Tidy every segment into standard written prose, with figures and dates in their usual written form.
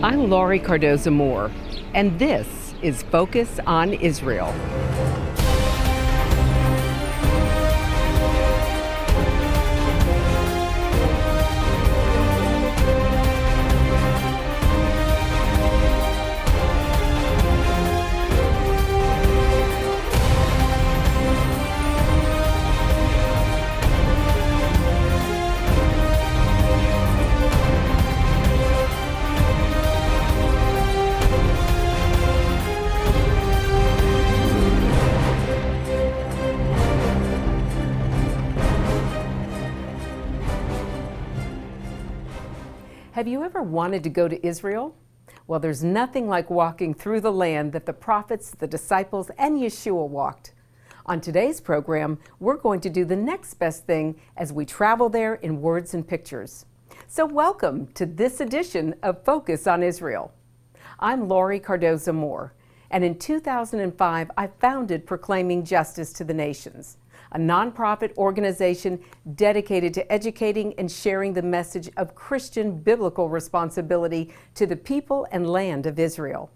I'm Laurie Cardoza-Moore, and this is Focus on Israel. Have you ever wanted to go to Israel? Well, there's nothing like walking through the land that the prophets, the disciples, and Yeshua walked. On today's program, we're going to do the next best thing as we travel there in words and pictures. So welcome to this edition of Focus on Israel. I'm Laurie Cardoza-Moore, and in 2005, I founded Proclaiming Justice to the Nations, a nonprofit organization dedicated to educating and sharing the message of Christian biblical responsibility to the people and land of Israel.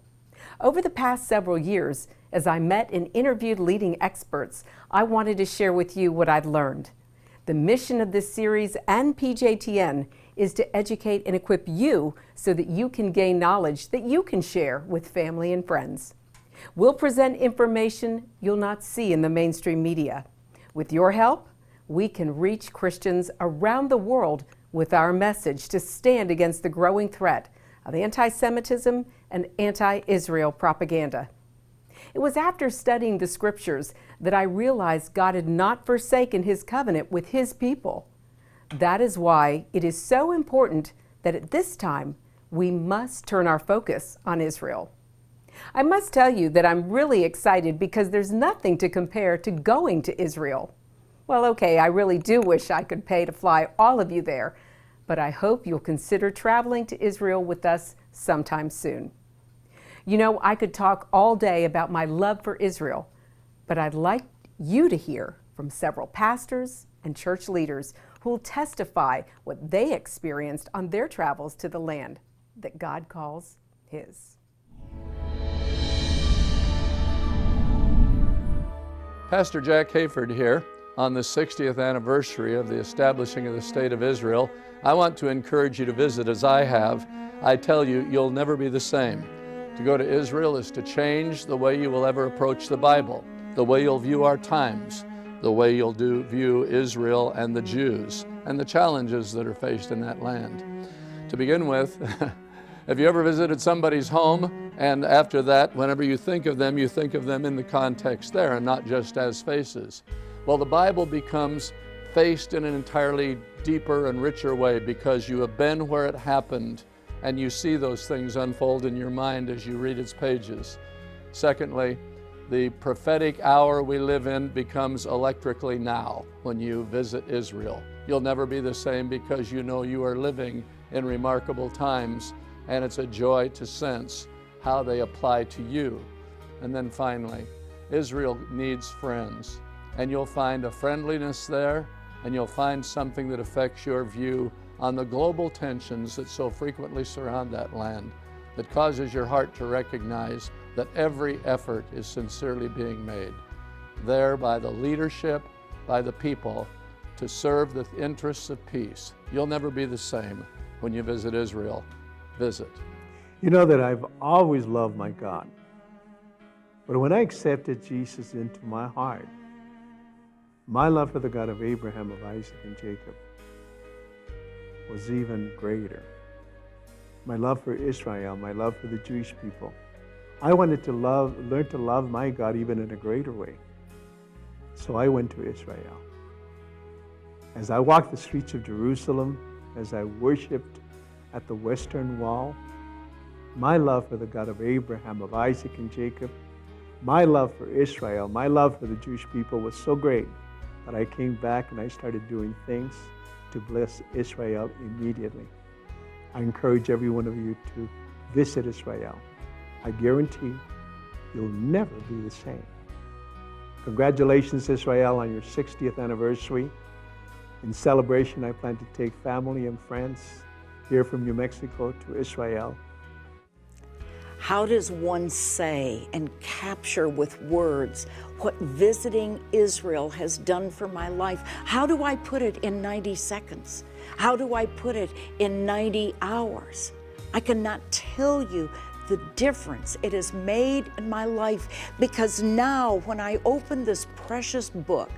Over the past several years, as I met and interviewed leading experts, I wanted to share with you what I've learned. The mission of this series and PJTN is to educate and equip you so that you can gain knowledge that you can share with family and friends. We'll present information you'll not see in the mainstream media. With your help, we can reach Christians around the world with our message to stand against the growing threat of anti-Semitism and anti-Israel propaganda. It was after studying the scriptures that I realized God had not forsaken his covenant with his people. That is why it is so important that at this time we must turn our focus on Israel. I must tell you that I'm really excited because there's nothing to compare to going to Israel. Well, okay, I really do wish I could pay to fly all of you there, but I hope you'll consider traveling to Israel with us sometime soon. You know, I could talk all day about my love for Israel, but I'd like you to hear from several pastors and church leaders who will testify what they experienced on their travels to the land that God calls his. Pastor Jack Hayford here. On the 60th anniversary of the establishing of the State of Israel, I want to encourage you to visit as I have. I tell you, you'll never be the same. To go to Israel is to change the way you will ever approach the Bible, the way you'll view our times, the way you'll view Israel and the Jews, and the challenges that are faced in that land. To begin with, have you ever visited somebody's home and after that, whenever you think of them in the context there and not just as faces? Well, the Bible becomes faced in an entirely deeper and richer way because you have been where it happened and you see those things unfold in your mind as you read its pages. Secondly, the prophetic hour we live in becomes electrically now when you visit Israel. You'll never be the same because you know you are living in remarkable times, and it's a joy to sense how they apply to you. And then finally, Israel needs friends, and you'll find a friendliness there, and you'll find something that affects your view on the global tensions that so frequently surround that land, that causes your heart to recognize that every effort is sincerely being made there by the leadership, by the people, to serve the interests of peace. You'll never be the same when you visit Israel. Visit. You know that I've always loved my God. But when I accepted Jesus into my heart, my love for the God of Abraham, of Isaac, and Jacob was even greater. My love for Israel, my love for the Jewish people. I wanted to learn to love my God even in a greater way. So I went to Israel. As I walked the streets of Jerusalem, as I worshiped at the Western Wall, my love for the God of Abraham, of Isaac, and Jacob, my love for Israel, my love for the Jewish people was so great that I came back and I started doing things to bless Israel immediately. I encourage every one of you to visit Israel. I guarantee you'll never be the same. Congratulations, Israel, on your 60th anniversary. In celebration, I plan to take family and friends here from New Mexico to Israel How does one say and capture with words what visiting Israel has done for my life? How do I put it in 90 seconds? How do I put it in 90 hours? I cannot tell you the difference it has made in my life, because now when I open this precious book,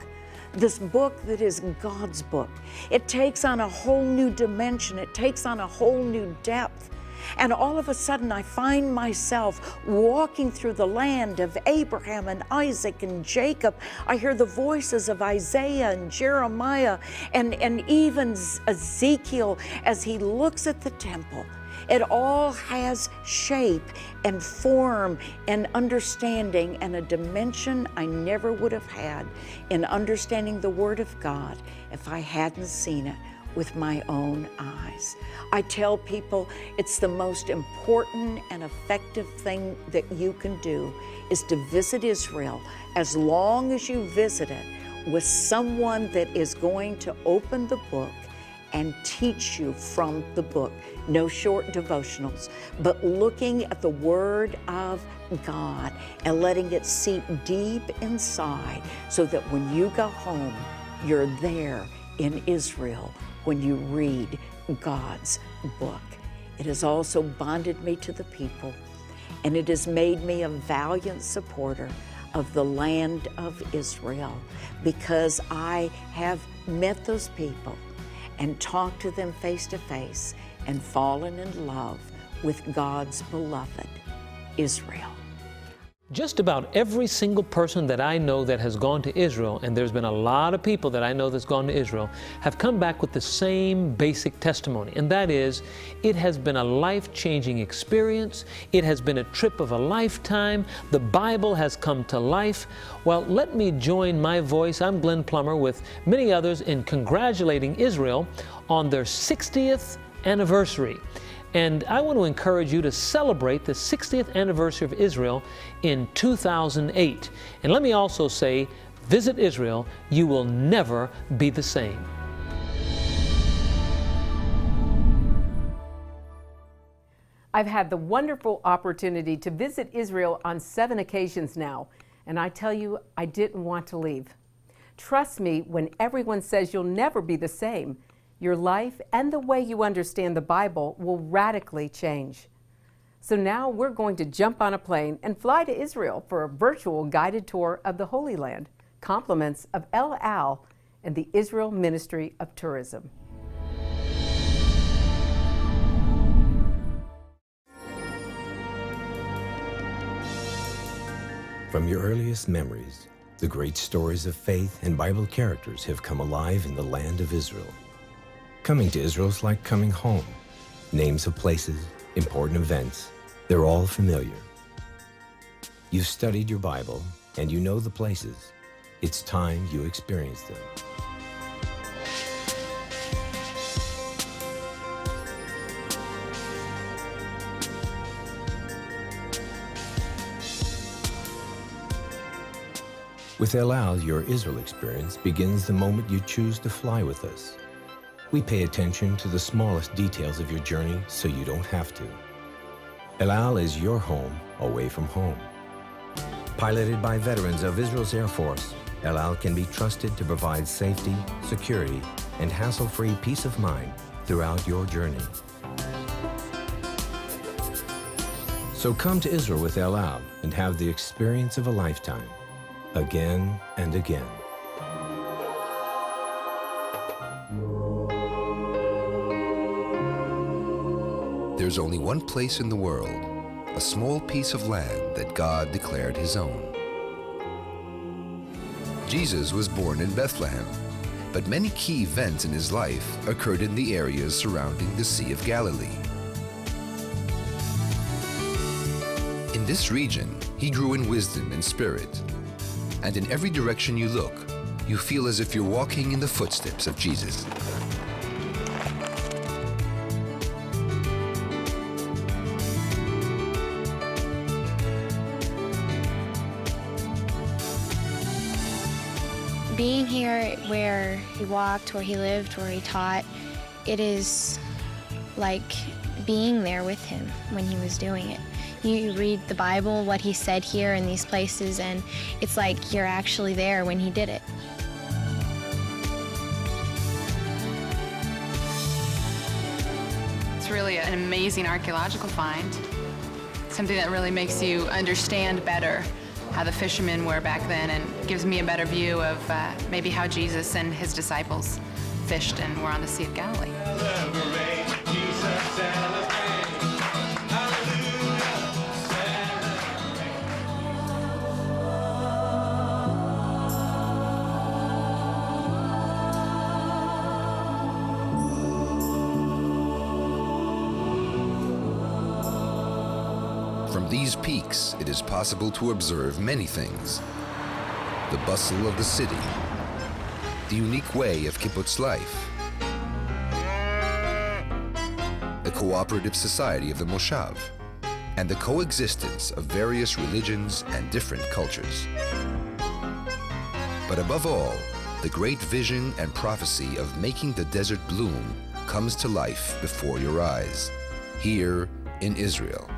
this book that is God's book, it takes on a whole new dimension, it takes on a whole new depth. And all of a sudden I find myself walking through the land of Abraham and Isaac and Jacob. I hear the voices of Isaiah and Jeremiah and even Ezekiel as he looks at the temple. It all has shape and form and understanding and a dimension I never would have had in understanding the Word of God if I hadn't seen it with my own eyes. I tell people it's the most important and effective thing that you can do is to visit Israel, as long as you visit it with someone that is going to open the book and teach you from the book. No short devotionals, but looking at the Word of God and letting it seep deep inside so that when you go home, you're there in Israel when you read God's book. It has also bonded me to the people, and it has made me a valiant supporter of the land of Israel, because I have met those people and talked to them face to face and fallen in love with God's beloved Israel. Just about every single person that I know that has gone to Israel, and there's been a lot of people that I know that's gone to Israel, have come back with the same basic testimony, and that is, it has been a life-changing experience. It has been a trip of a lifetime. The Bible has come to life. Well, let me join my voice, I'm Glenn Plummer, with many others in congratulating Israel on their 60th anniversary. And I want to encourage you to celebrate the 60th anniversary of Israel in 2008. And let me also say, visit Israel, you will never be the same. I've had the wonderful opportunity to visit Israel on 7 occasions now, and I tell you, I didn't want to leave. Trust me, when everyone says you'll never be the same, your life and the way you understand the Bible will radically change. So now we're going to jump on a plane and fly to Israel for a virtual guided tour of the Holy Land. Compliments of El Al and the Israel Ministry of Tourism. From your earliest memories, the great stories of faith and Bible characters have come alive in the land of Israel. Coming to Israel is like coming home. Names of places, important events, they're all familiar. You've studied your Bible and you know the places. It's time you experience them. With El Al, your Israel experience begins the moment you choose to fly with us. We pay attention to the smallest details of your journey so you don't have to. El Al is your home away from home. Piloted by veterans of Israel's Air Force, El Al can be trusted to provide safety, security, and hassle-free peace of mind throughout your journey. So come to Israel with El Al and have the experience of a lifetime, again and again. There's only one place in the world, a small piece of land that God declared his own. Jesus was born in Bethlehem, but many key events in his life occurred in the areas surrounding the Sea of Galilee. In this region, he grew in wisdom and spirit, and in every direction you look, you feel as if you're walking in the footsteps of Jesus. Being here where he walked, where he lived, where he taught, it is like being there with him when he was doing it. You read the Bible, what he said here in these places, and it's like you're actually there when he did it. It's really an amazing archaeological find. Something that really makes you understand better how the fishermen were back then, and gives me a better view of maybe how Jesus and his disciples fished and were on the Sea of Galilee. From these peaks, it is possible to observe many things. The bustle of the city, the unique way of kibbutz life, the cooperative society of the moshav, and the coexistence of various religions and different cultures. But above all, the great vision and prophecy of making the desert bloom comes to life before your eyes, here in Israel.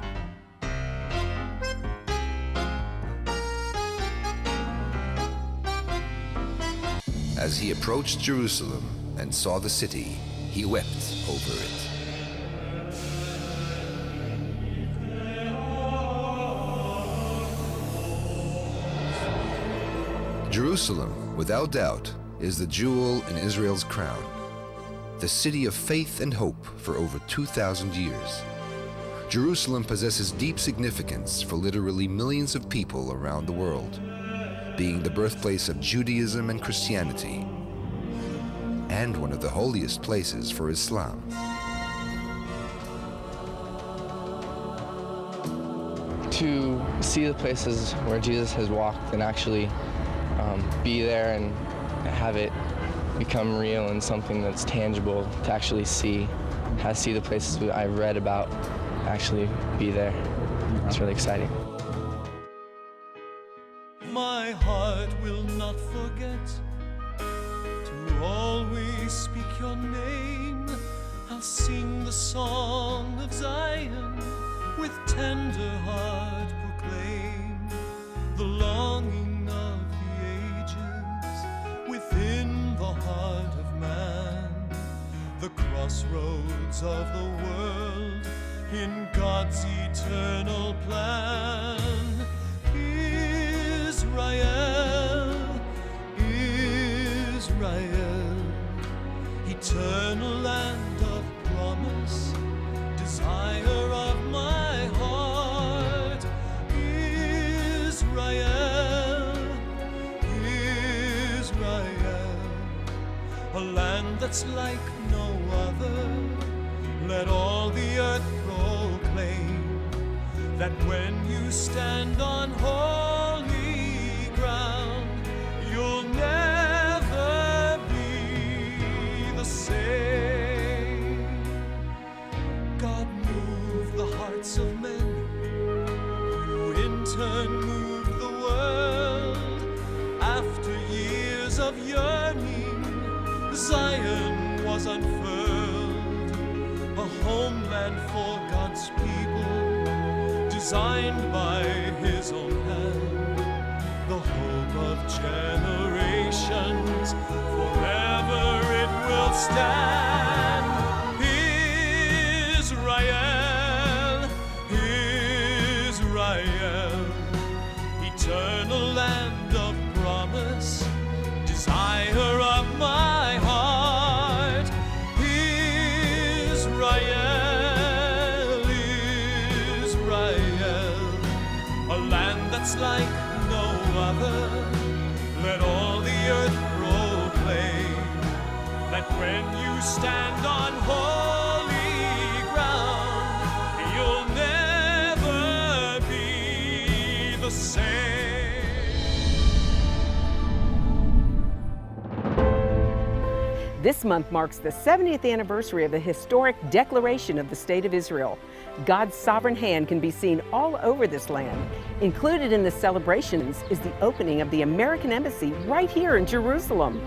As he approached Jerusalem and saw the city, he wept over it. Jerusalem, without doubt, is the jewel in Israel's crown, the city of faith and hope for over 2,000 years. Jerusalem possesses deep significance for literally millions of people around the world, being the birthplace of Judaism and Christianity, and one of the holiest places for Islam. To see the places where Jesus has walked and actually be there and have it become real and something that's tangible to actually see the places I've read about, actually be there. It's really exciting. My heart will not forget to always speak your name. I'll sing the song of Zion, with tender heart proclaim the longing of the ages within the heart of man, the crossroads of the world in God's eternal plan. Israel, Israel, eternal land of promise, desire of my heart. Israel, Israel, a land that's like no other. Let all the earth proclaim that when you stand on holy ground, you'll never be the same. God moved the hearts of men, who in turn moved the world. After years of yearning, Zion was unfurled, a homeland for God's people, designed by his own hand, the hope of generations, forever it will stand. Israel, Israel, eternal land of promise, desire of my heart. Israel, Israel, a land that's like no other. Let all the earth proclaim that when you stand on holy ground, you'll never be the same. This month marks the 70th anniversary of the historic Declaration of the State of Israel. God's sovereign hand can be seen all over this land. Included in the celebrations is the opening of the American Embassy right here in Jerusalem.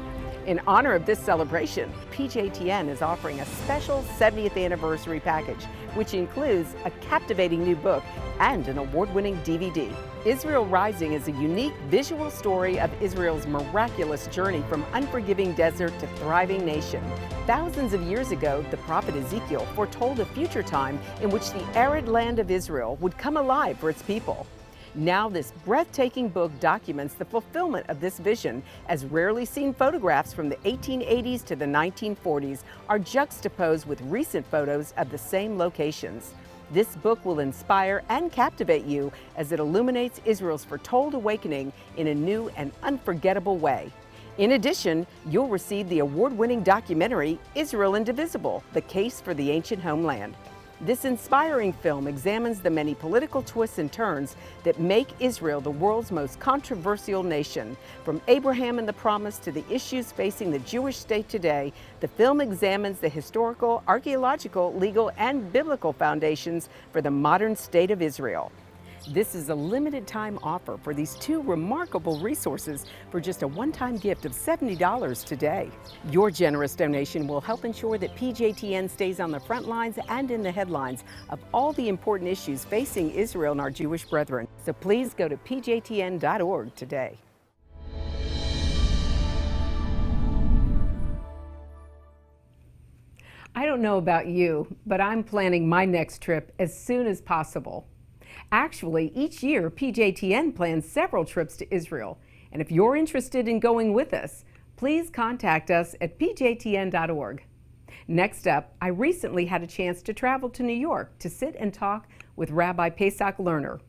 In honor of this celebration, PJTN is offering a special 70th anniversary package, which includes a captivating new book and an award-winning DVD. Israel Rising is a unique visual story of Israel's miraculous journey from unforgiving desert to thriving nation. Thousands of years ago, the prophet Ezekiel foretold a future time in which the arid land of Israel would come alive for its people. Now this breathtaking book documents the fulfillment of this vision, as rarely seen photographs from the 1880s to the 1940s are juxtaposed with recent photos of the same locations. This book will inspire and captivate you as it illuminates Israel's foretold awakening in a new and unforgettable way. In addition, you'll receive the award-winning documentary, Israel Indivisible: The Case for the Ancient Homeland. This inspiring film examines the many political twists and turns that make Israel the world's most controversial nation. From Abraham and the Promise to the issues facing the Jewish state today, the film examines the historical, archaeological, legal, and biblical foundations for the modern state of Israel. This is a limited time offer for these two remarkable resources for just a one-time gift of $70 today. Your generous donation will help ensure that PJTN stays on the front lines and in the headlines of all the important issues facing Israel and our Jewish brethren. So please go to pjtn.org today. I don't know about you, but I'm planning my next trip as soon as possible. Actually, each year, PJTN plans several trips to Israel. And if you're interested in going with us, please contact us at pjtn.org. Next up, I recently had a chance to travel to New York to sit and talk with Rabbi Lerner.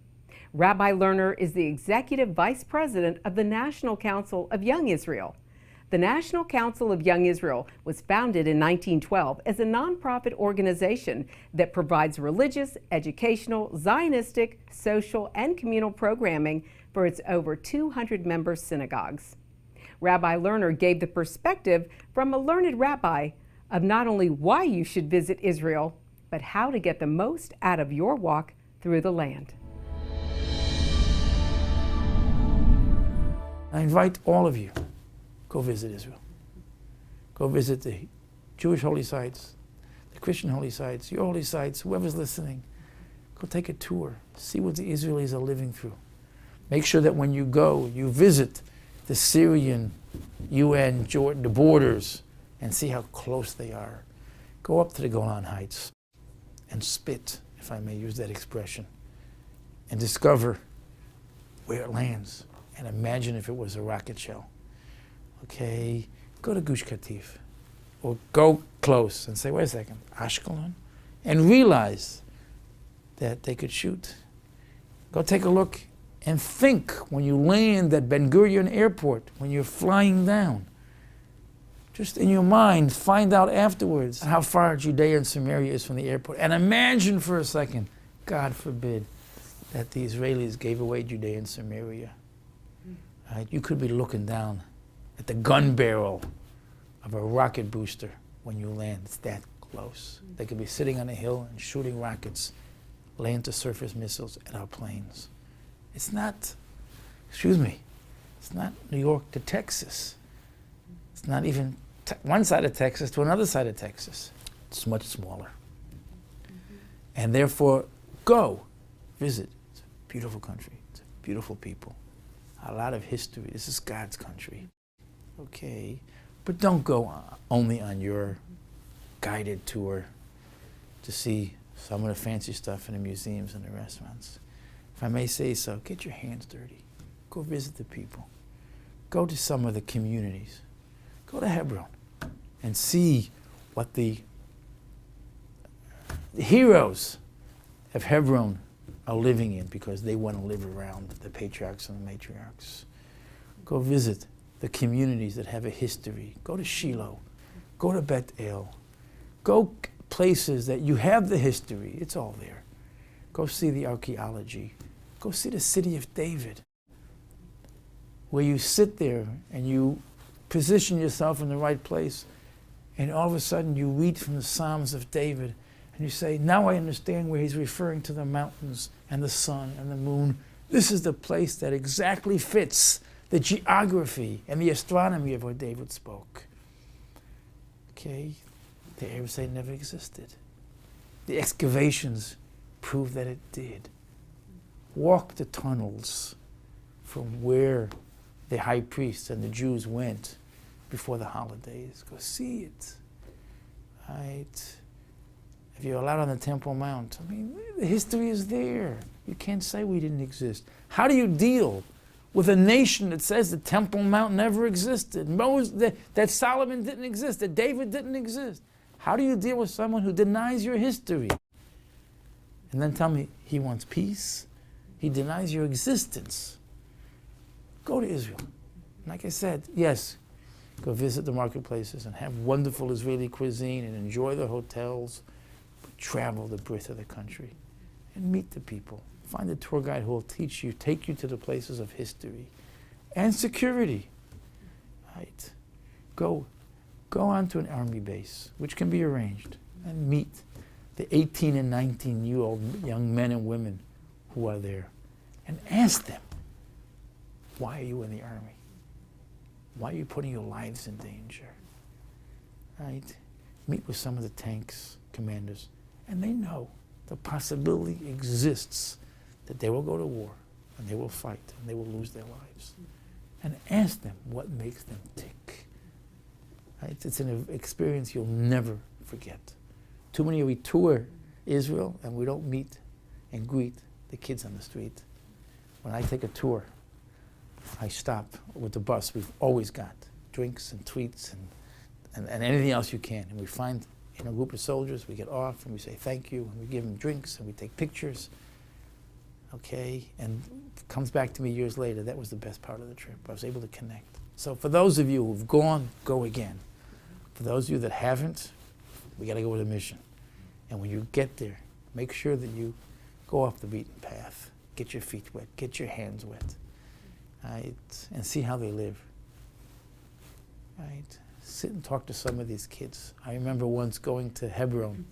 Rabbi Lerner is the Executive Vice President of the National Council of Young Israel. The National Council of Young Israel was founded in 1912 as a nonprofit organization that provides religious, educational, Zionistic, social, and communal programming for its over 200 member synagogues. Rabbi Lerner gave the perspective from a learned rabbi of not only why you should visit Israel, but how to get the most out of your walk through the land. I invite all of you. Go visit Israel. Go visit the Jewish holy sites, the Christian holy sites, your holy sites, whoever's listening. Go take a tour. See what the Israelis are living through. Make sure that when you go, you visit the Syrian, UN, Jordan, the borders, and see how close they are. Go up to the Golan Heights and spit, if I may use that expression, and discover where it lands. And imagine if it was a rocket shell. Okay, go to Gush Katif, or go close and say, wait a second, Ashkelon? And realize that they could shoot. Go take a look and think when you land at Ben Gurion Airport, when you're flying down. Just in your mind, find out afterwards how far Judea and Samaria is from the airport. And imagine for a second, God forbid, that the Israelis gave away Judea and Samaria. Right? You could be looking down at the gun barrel of a rocket booster when you land. It's that close. They could be sitting on a hill and shooting rockets, land to surface missiles at our planes. It's not, it's not New York to Texas. It's not even one side of Texas to another side of Texas. It's much smaller. And therefore, go visit. It's a beautiful country. It's beautiful people. A lot of history. This is God's country. Okay, but don't go only on your guided tour to see some of the fancy stuff in the museums and the restaurants. If I may say so, get your hands dirty. Go visit the people. Go to some of the communities. Go to Hebron and see what the heroes of Hebron are living in, because they want to live around the patriarchs and the matriarchs. Go visit the communities that have a history. Go to Shiloh. Go to Beth El. Go places that you have the history. It's all there. Go see the archaeology. Go see the city of David, where you sit there and you position yourself in the right place, and all of a sudden you read from the Psalms of David and you say, now I understand where he's referring to the mountains and the sun and the moon. This is the place that exactly fits the geography and the astronomy of what David spoke. Okay, the Arab state never existed. The excavations prove that it did. Walk the tunnels from where the high priests and the Jews went before the holidays. Go see it. Right? If you're allowed on the Temple Mount, I mean, the history is there. You can't say we didn't exist. How do you deal with a nation that says the Temple Mount never existed, that Solomon didn't exist, that David didn't exist? How do you deal with someone who denies your history? And then tell me he wants peace? He denies your existence. Go to Israel. Like I said, yes, go visit the marketplaces and have wonderful Israeli cuisine and enjoy the hotels, but travel the breadth of the country and meet the people. Find a tour guide who will teach you, take you to the places of history and security. Right? Go onto an army base, which can be arranged, and meet the 18 and 19-year-old young men and women who are there, and ask them, why are you in the army? Why are you putting your lives in danger? Right? Meet with some of the tanks commanders, and they know the possibility exists that they will go to war, and they will fight, and they will lose their lives. And ask them what makes them tick. Right? It's an experience you'll never forget. Too many of we tour Israel, and we don't meet and greet the kids on the street. When I take a tour, I stop with the bus. We've always got drinks and treats and anything else you can. And we find in a group of soldiers, we get off and we say thank you, and we give them drinks and we take pictures. Okay, and it comes back to me years later, that was the best part of the trip. I was able to connect. So for those of you who've gone, go again. For those of you that haven't, we got to go with a mission. And when you get there, make sure that you go off the beaten path. Get your feet wet, get your hands wet. Right? And see how they live. Right? Sit and talk to some of these kids. I remember once going to Hebron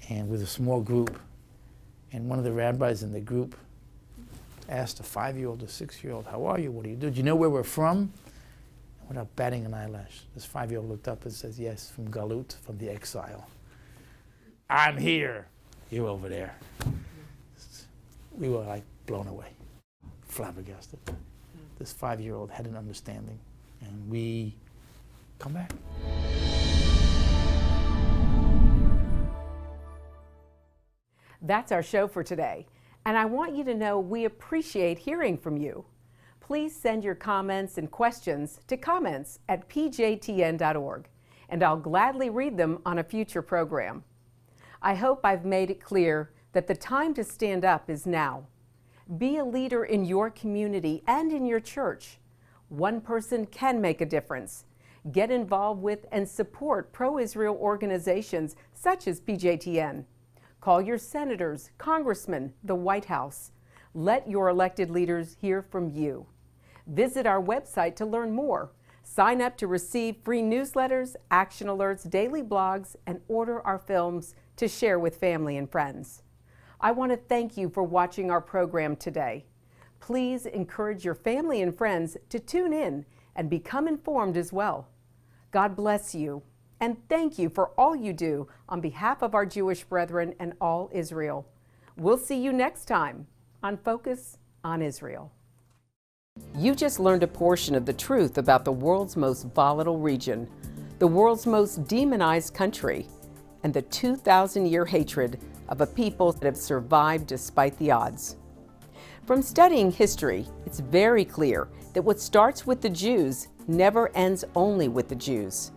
and with a small group, and one of the rabbis in the group asked a 5-year-old, a 6-year-old, how are you? What do you do? Do you know where we're from? And without batting an eyelash, this 5-year-old looked up and says, yes, from Galut, from the exile. I'm here. You're over there. We were like blown away, flabbergasted. This 5-year-old had an understanding, and we come back. That's our show for today, and I want you to know we appreciate hearing from you. Please send your comments and questions to comments@pjtn.org, and I'll gladly read them on a future program. I hope I've made it clear that the time to stand up is now. Be a leader in your community and in your church. One person can make a difference. Get involved with and support pro-Israel organizations such as PJTN. Call your senators, congressmen, the White House. Let your elected leaders hear from you. Visit our website to learn more. Sign up to receive free newsletters, action alerts, daily blogs, and order our films to share with family and friends. I want to thank you for watching our program today. Please encourage your family and friends to tune in and become informed as well. God bless you, and thank you for all you do on behalf of our Jewish brethren and all Israel. We'll see you next time on Focus on Israel. You just learned a portion of the truth about the world's most volatile region, the world's most demonized country, and the 2,000-year hatred of a people that have survived despite the odds. From studying history, it's very clear that what starts with the Jews never ends only with the Jews.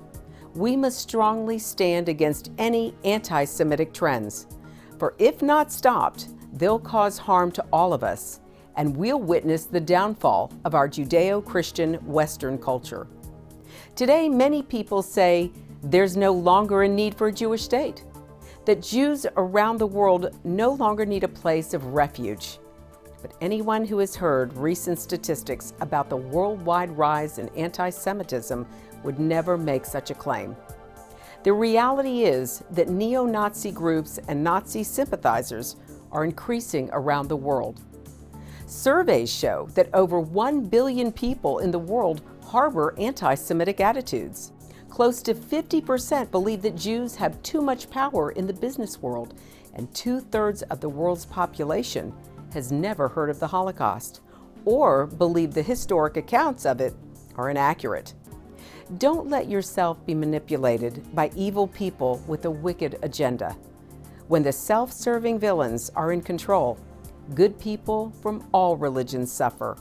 We must strongly stand against any anti-Semitic trends, for if not stopped, they'll cause harm to all of us, and we'll witness the downfall of our Judeo-Christian Western culture. Today, many people say there's no longer a need for a Jewish state, that Jews around the world no longer need a place of refuge. But anyone who has heard recent statistics about the worldwide rise in anti-Semitism would never make such a claim. The reality is that neo-Nazi groups and Nazi sympathizers are increasing around the world. Surveys show that over 1 billion people in the world harbor anti-Semitic attitudes. Close to 50% believe that Jews have too much power in the business world, and 2/3 of the world's population has never heard of the Holocaust or believe the historic accounts of it are inaccurate. Don't let yourself be manipulated by evil people with a wicked agenda. When the self-serving villains are in control, good people from all religions suffer.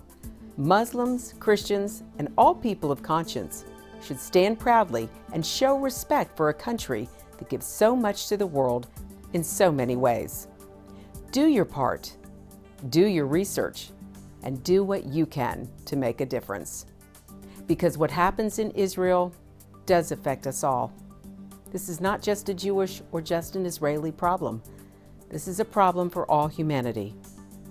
Muslims, Christians, and all people of conscience should stand proudly and show respect for a country that gives so much to the world in so many ways. Do your part, do your research, and do what you can to make a difference. Because what happens in Israel does affect us all. This is not just a Jewish or just an Israeli problem. This is a problem for all humanity,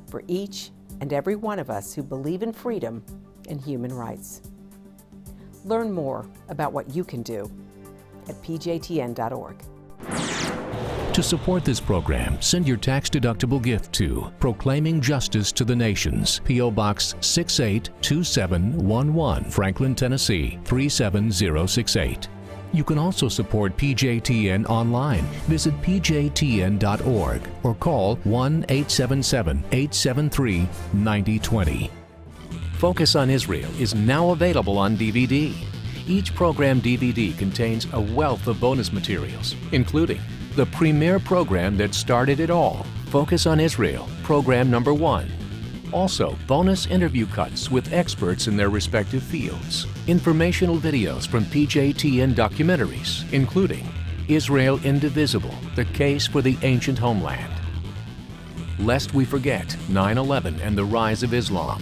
for each and every one of us who believe in freedom and human rights. Learn more about what you can do at pjtn.org. To support this program, send your tax-deductible gift to Proclaiming Justice to the Nations, P.O. Box 682711, Franklin, Tennessee 37068. You can also support PJTN online. Visit pjtn.org or call 1-877-873-9020. Focus on Israel is now available on DVD. Each program DVD contains a wealth of bonus materials, including the premier program that started it all, Focus on Israel, program number 1. Also, bonus interview cuts with experts in their respective fields. Informational videos from PJTN documentaries, including Israel Indivisible, The Case for the Ancient Homeland. Lest We Forget, 9/11 and the Rise of Islam.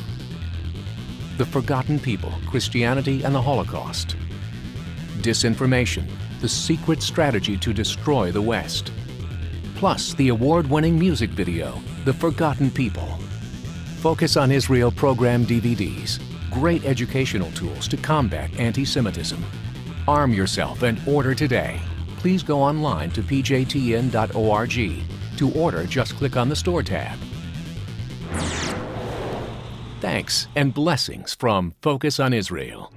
The Forgotten People, Christianity and the Holocaust. Disinformation, the secret strategy to destroy the West. Plus the award-winning music video, The Forgotten People. Focus on Israel program DVDs, great educational tools to combat anti-Semitism. Arm yourself and order today. Please go online to pjtn.org. To order, just click on the Store tab. Thanks and blessings from Focus on Israel.